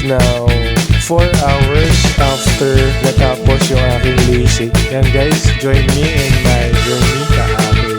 now 4 hours after natapos yung aking LASIK. Yan guys, join me in my journey sa aking.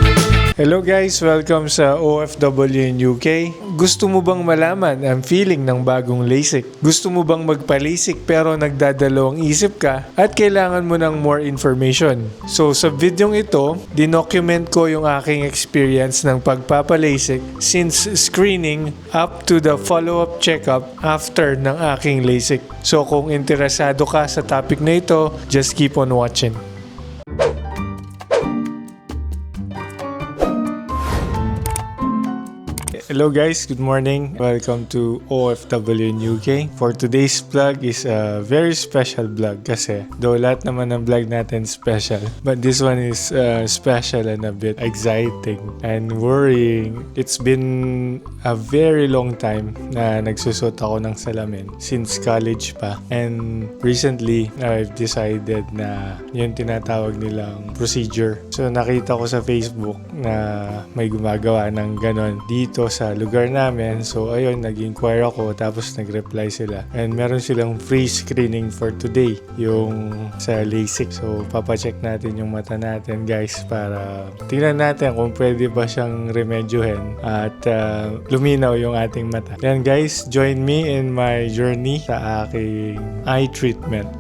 Hello guys, welcome sa OFW in UK. Gusto mo bang malaman ang feeling ng bagong LASIK? Gusto mo bang magpa-LASIK pero nagdadalawang isip ka at kailangan mo ng more information? So sa videong ito, dinocument ko yung aking experience ng pagpapa-LASIK since screening up to the follow-up checkup after ng aking LASIK. So kung interesado ka sa topic na ito, just keep on watching. Hello guys, good morning. Welcome to OFW in UK. For today's vlog is a very special vlog kasi though lahat naman ng vlog natin special, but this one is special and a bit exciting and worrying. It's been a very long time na nagsusot ako ng salamin since college pa, and recently I've decided na yung tinatawag nilang procedure. So nakita ko sa Facebook na may gumagawa ng ganon dito sa lugar namin. So ayun, nag-inquire ako tapos nag-reply sila. And meron silang free screening for today, yung sa LASIK. So papacheck natin yung mata natin guys para tingnan natin kung pwede ba siyang remedyohin at luminaw yung ating mata. Yan guys, join me in my journey sa aking eye treatment.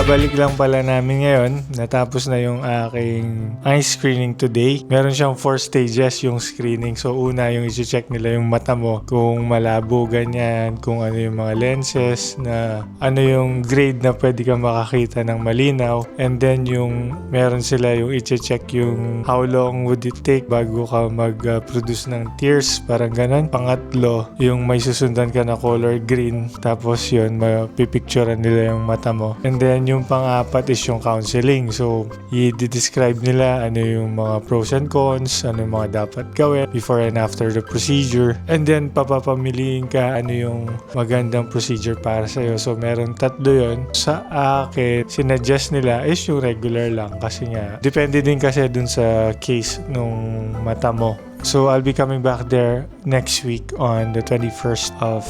Babalik lang pala namin ngayon. Natapos na yung aking eye screening today. Meron siyang 4 stages yung screening. So una yung i-check nila yung mata mo. Kung malabo ganyan, kung ano yung mga lenses, na ano yung grade na pwede kang makakita ng malinaw. And then yung meron sila yung i-check yung how long would it take bago ka mag-produce ng tears. Parang ganun. Pangatlo, yung may susundan ka na color green. Tapos yun, mapipicturean nila yung mata mo. And then yung pang-apat is yung counseling. So, i-describe nila ano yung mga pros and cons, ano yung mga dapat gawin before and after the procedure. And then, papapamiliin ka ano yung magandang procedure para sa'yo. So, meron 3 yun. Sa akin, sinuggest nila is yung regular lang. Kasi nga, depende din kasi dun sa case nung mata mo. So, I'll be coming back there next week on the 21st of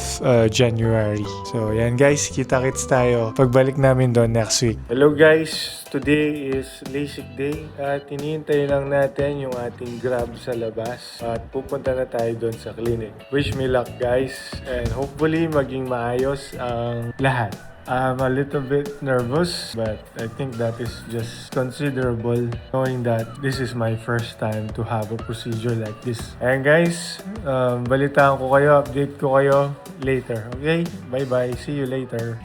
January. So, yan guys, kita-kits tayo pagbalik namin doon next week. Hello guys, today is LASIK day at hinihintay lang natin yung ating Grab sa labas at pupunta na tayo doon sa clinic. Wish me luck guys, and hopefully maging maayos ang lahat. I'm a little bit nervous, but I think that is just considerable knowing that this is my first time to have a procedure like this. And guys, balitaan ko kayo, update ko kayo later. Okay? Bye-bye. See you later.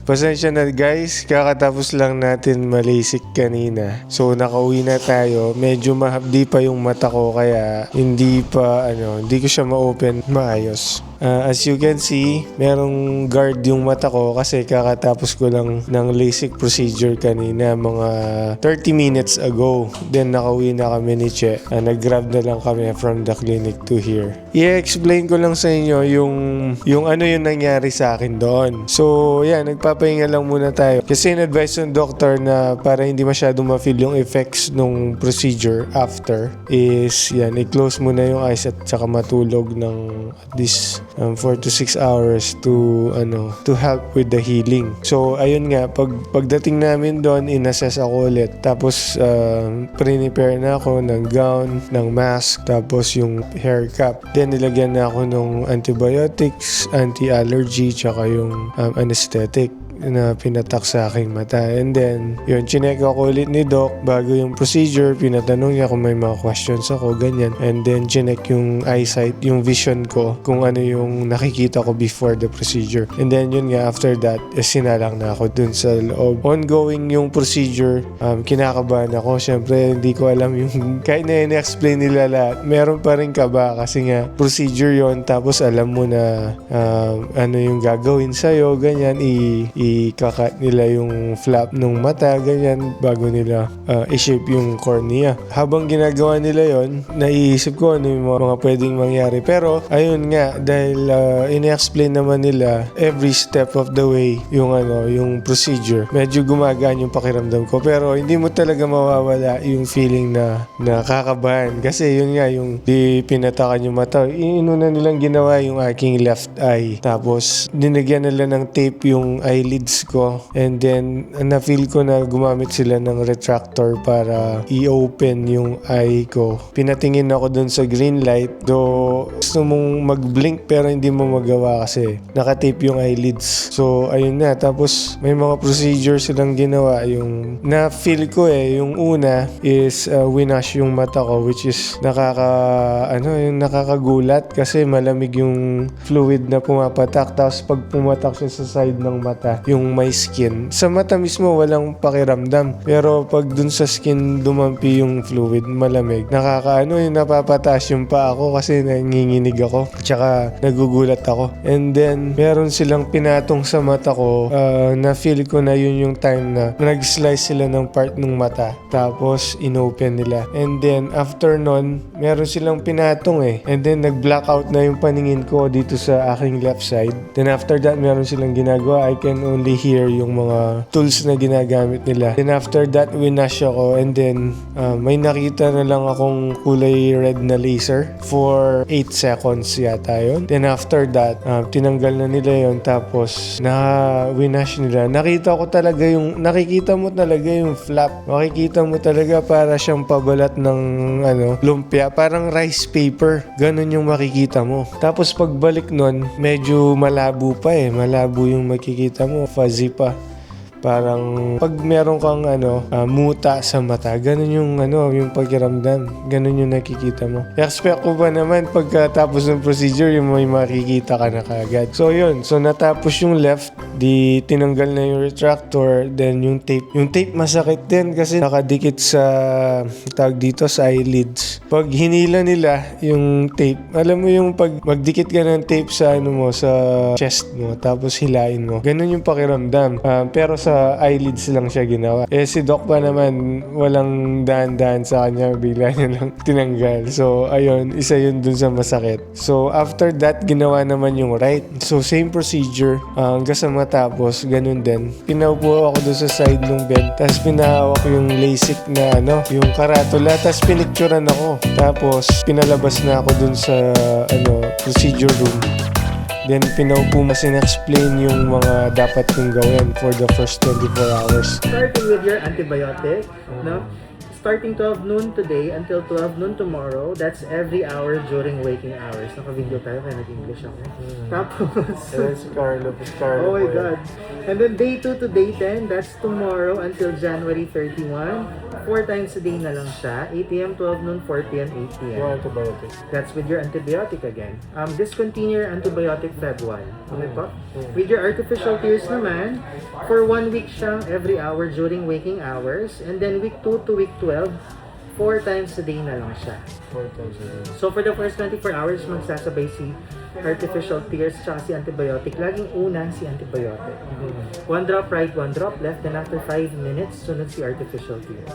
Pasensya na guys, kakatapos lang natin ma-LASIK kanina. So nakauwi na tayo. Medyo mahapdi pa yung mata ko kaya hindi ko siya ma-open maayos. As you can see, merong guard yung mata ko kasi kakatapos ko lang ng LASIK procedure kanina mga 30 minutes ago. Then nakauwi na kami ni Che. Nag-grab na lang kami from the clinic to here. I-explain ko lang sa inyo yung ano yung nangyari sa akin doon. So yan, nagpapahinga lang muna tayo. Kasi in-advise ng doctor na para hindi masyadong ma-feel yung effects nung procedure after is yan, i-close muna yung eyes at saka matulog ng at least 4 to 6 hours to help with the healing. So ayun nga, pagdating namin doon, inassess ako ulit. Tapos prepare na ako ng gown, ng mask, tapos yung hair cap. Then nilagyan na ako ng antibiotics, anti-allergy, tsaka yung anesthetic. na pinatak sa aking mata. And then, yun, chinek ako ulit ni Doc bago yung procedure. Pinatanong niya kung may mga questions ako, ganyan. And then, chinek yung eyesight, yung vision ko, kung ano yung nakikita ko before the procedure. And then, yun nga, after that, sinalang na ako dun sa loob. Ongoing yung procedure, kinakabahan ako. Siyempre, hindi ko alam yung, kahit na in-explain nila lahat, meron pa rin kaba kasi nga, procedure yon. Tapos, alam mo na ano yung gagawin sa'yo, ganyan, i-kakat nila yung flap ng mata, ganyan, bago nila i-shape yung cornea. Habang ginagawa nila yon, naiisip ko ano yung mga pwedeng mangyari. Pero, ayun nga, dahil in-explain naman nila every step of the way yung yung procedure. Medyo gumagaan yung pakiramdam ko. Pero, hindi mo talaga mawawala yung feeling na nakakabahan. Kasi, yun nga, yung di pinatakan yung mata. Inuna nilang ginawa yung aking left eye. Tapos, dinagyan nila ng tape yung eyelids ko. And then, na-feel ko na gumamit sila ng retractor para i-open yung eye ko. Pinatingin ako dun sa green light. Though, gusto mong mag-blink pero hindi mo magawa kasi naka-tape yung eyelids. So, ayun na. Tapos, may mga procedure silang ginawa. Yung na-feel ko yung una is winash yung mata ko, which is yung nakakagulat kasi malamig yung fluid na pumapatak. Tapos pag pumatak siya sa side ng mata, yung may skin. Sa mata mismo, walang pakiramdam. Pero pag dun sa skin dumampi yung fluid, malamig. Napapataas yung paa ko kasi nanginginig ako. Tsaka nagugulat ako. And then, meron silang pinatong sa mata ko. Na-feel ko na yun yung time na nag-slice sila ng part ng mata. Tapos, inopen nila. And then, after nun, meron silang pinatong And then, nag-blackout na yung paningin ko dito sa aking left side. Then, after that, meron silang ginagawa. I can only hear yung mga tools na ginagamit nila. Then, after that, winash ako. And then, may nakita na lang akong kulay red na laser for 8 seconds yata yun. Then, after that, tinanggal na nila yun. Tapos, winash nila. Nakikita mo talaga yung flap. Makikita mo talaga para siyang pabalat ng lumpia. Parang rice paper. Ganon yung makikita mo. Tapos pagbalik nun, medyo malabo pa Malabo yung makikita mo. Fuzzy pa. Parang pag meron kang muta sa mata, ganun yung pakiramdam. Ganun yung nakikita mo. Expect ko ba naman pagkatapos ng procedure, yung may makikita ka na kagad. So yun, natapos yung left, di tinanggal na yung retractor, then yung tape. Yung tape masakit din kasi nakadikit sa tawag dito sa eyelids. Pag hinila nila yung tape, alam mo yung pag magdikit ka ng tape sa sa chest mo, tapos hilain mo. Ganun yung pakiramdam. Pero sa eyelids lang siya ginawa. Si Doc pa naman, walang dahan-dahan sa kanya, bigla niya lang tinanggal. So, ayun, isa yun dun sa masakit. So, after that, ginawa naman yung right. So, same procedure. Hanggang sa matapos, ganun din. Pinaupo ako dun sa side ng bed, tapos pinahawak yung LASIK na yung karatula, tapos pinicturean ako. Tapos, pinalabas na ako dun sa procedure room. Then, pinaupo mo sin-explain yung mga dapat kong gawin for the first 24 hours. Starting with your antibiotic, starting 12 noon today until 12 noon tomorrow, that's every hour during waking hours. Naka-video tayo kaya nag-English ako. Tapos, Si Carlo. oh my God. And then day 2 to day 10, that's tomorrow until January 31. 4 times a day na lang siya. 8 a.m., 12 noon, 4 p.m., 8 p.m. Yung antibiotics. That's with your antibiotic again. Discontinue your antibiotic Feb 1. Okay po? With your artificial tears naman, for 1 week siyang every hour during waking hours. And then week 2 to week 12, 4 times a day na lang siya. 4 times a day. So for the first 24 hours, magsasabay si artificial tears tsaka si antibiotic. Laging una si antibiotic. 1 drop right, 1 drop left. Then after 5 minutes, sunod si artificial tears.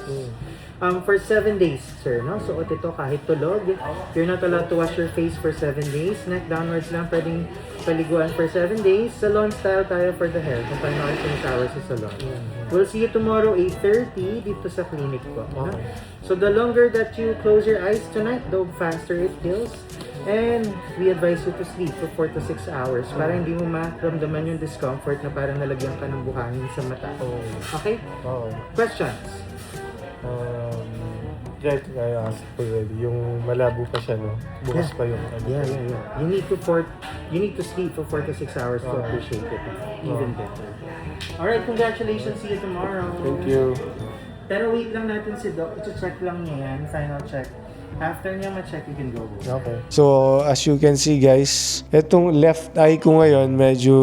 For 7 days, sir, no? So, ito kahit tulog, you're not allowed to wash your face for 7 days. Neck downwards lang, pwedeng paliguan for 7 days. Salon style tayo for the hair, kung paano kayo shower sa salon. We'll see you tomorrow, 8:30, dito sa clinic ko. No? So, the longer that you close your eyes tonight, the faster it heals. And we advise you to sleep for 4 to 6 hours para hindi mo maramdaman yung discomfort na parang nalagyan ka ng buhangin sa mata. Okay? Oo. Questions? Right, I asked already. Yung malabo pa siya, no? Bukas pa yung ano. Yeah. You need to sleep for 4 to 6 hours to appreciate it even better. Alright, congratulations. See you tomorrow. Thank you. Pero wait lang natin si Doc. I-check lang niya yan. Final check. After niya ma-check, you can go home. Okay. So, as you can see guys, itong left eye ko ngayon, medyo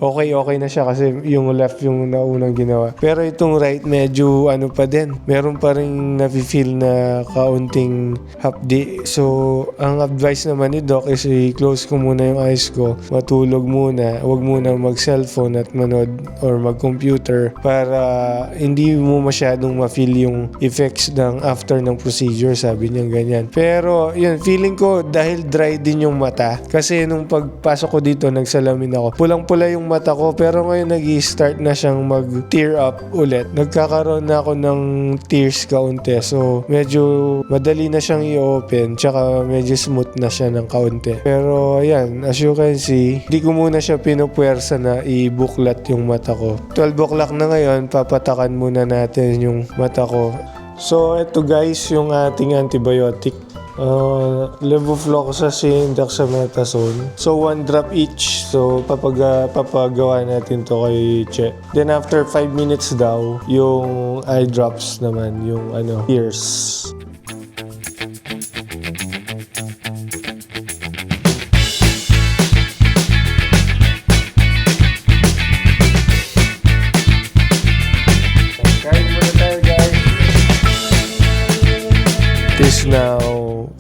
okay na siya kasi yung left yung naunang ginawa. Pero itong right, medyo ano pa din. Meron pa rin nafe-feel na kaunting hapdi. So, ang advice naman ni Doc is i-close ko muna yung eyes ko. Matulog muna. Huwag muna mag-cellphone at manood or mag-computer para hindi mo masyadong ma-feel yung effects ng after ng procedure. Sabi niya ganyan. Pero yun, feeling ko dahil dry din yung mata kasi nung pagpasok ko dito nagsalamin ako, pulang-pula yung mata ko pero ngayon nag-i-start na siyang mag-tear up ulit. Nagkakaroon na ako ng tears kaunti, so medyo madali na siyang i-open tsaka medyo smooth na siya ng kaunti. Pero ayan, as you can see, di ko muna siya pinupwersa na i-buklat yung mata ko. 12 o'clock na ngayon, papatakan muna natin yung mata ko. So, ito guys, yung ating antibiotic. Levofloxacin, dexamethasone. So, 1 drop each. So, papagawa natin to kay Che. Then, after 5 minutes daw, yung eye drops naman, yung tears. It is now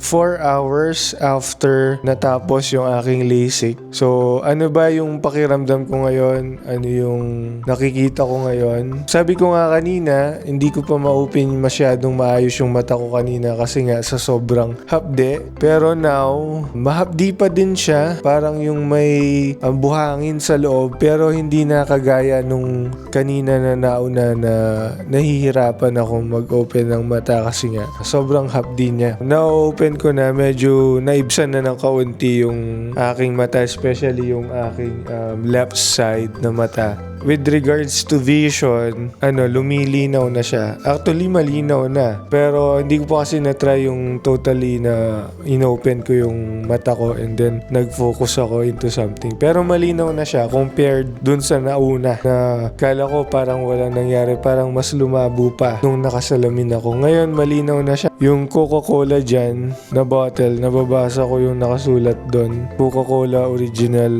4 hours after natapos yung aking LASIK. So, ano ba yung pakiramdam ko ngayon? Ano yung nakikita ko ngayon? Sabi ko nga kanina, hindi ko pa ma-open masyadong maayos yung mata ko kanina kasi nga sa sobrang hapde. Pero now, mahapdi pa din siya. Parang yung may buhangin sa loob pero hindi na kagaya nung kanina na nauna na nahihirapan ako mag-open ng mata kasi nga sobrang hapdi niya. Na-open ko na, medyo naibsan na ng kaunti yung aking mata, especially yung aking left side na mata. With regards to vision, lumilinaw na siya. Actually, malinaw na. Pero hindi ko pa kasi na-try yung totally na inopen ko yung mata ko and then nag-focus ako into something. Pero malinaw na siya compared dun sa nauna na kala ko parang wala nangyari. Parang mas lumabo pa nung nakasalamin ako. Ngayon, malinaw na siya. Yung Coca-Cola dyan na bottle, nababasa ko yung nakasulat doon. Coca-Cola Original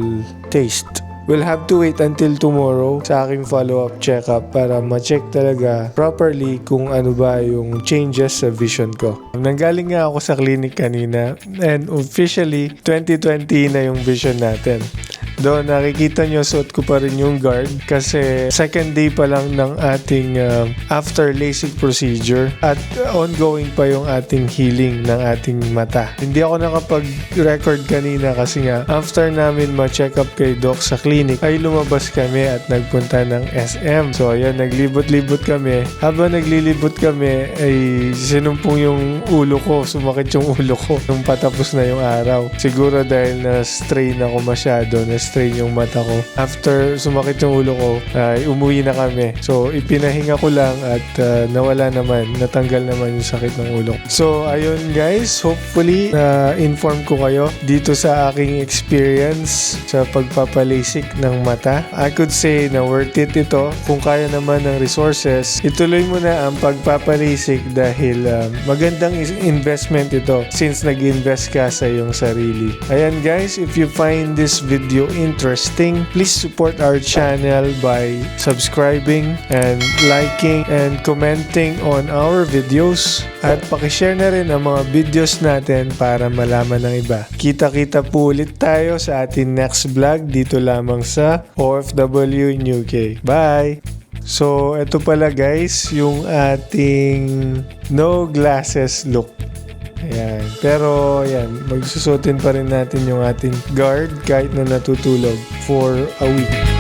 Taste. We'll have to wait until tomorrow sa aking follow-up check-up para ma-check talaga properly kung ano ba yung changes sa vision ko. Nanggaling nga ako sa clinic kanina and officially 2020 na yung vision natin. Doon nakikita nyo, suot ko pa rin yung guard kasi second day pa lang ng ating after LASIK procedure at ongoing pa yung ating healing ng ating mata. Hindi ako nakapag-record kanina kasi nga after namin ma-check up kay Doc sa clinic ay lumabas kami at nagpunta ng SM. So ayan, naglibot-libot kami. Habang naglilibot kami ay sinumpong yung ulo ko, sumakit yung ulo ko nung patapos na yung araw. Siguro dahil na-strain ako masyado, na-strain yung mata ko. After sumakit yung ulo ko, ay umuwi na kami. So ipinahinga ko lang at nawala naman, natanggal naman yung sakit ng ulo. So ayun guys, hopefully na-inform ko kayo dito sa aking experience sa pagpapalasik ng mata. I could say na worth it ito. Kung kaya naman ng resources, ituloy mo na ang pagpapalasik dahil magandang investment ito since nag-invest ka sa iyong sarili. Ayan guys, if you find this video interesting, please support our channel by subscribing and liking and commenting on our videos at pakishare na rin ang mga videos natin para malaman ng iba. Kita-kita po ulit tayo sa ating next vlog dito lamang sa OFW in UK. Bye! So, ito pala guys, yung ating no glasses look. Ayan. Pero, ayan, magsusutin pa rin natin yung ating guard kahit na natutulog for a week.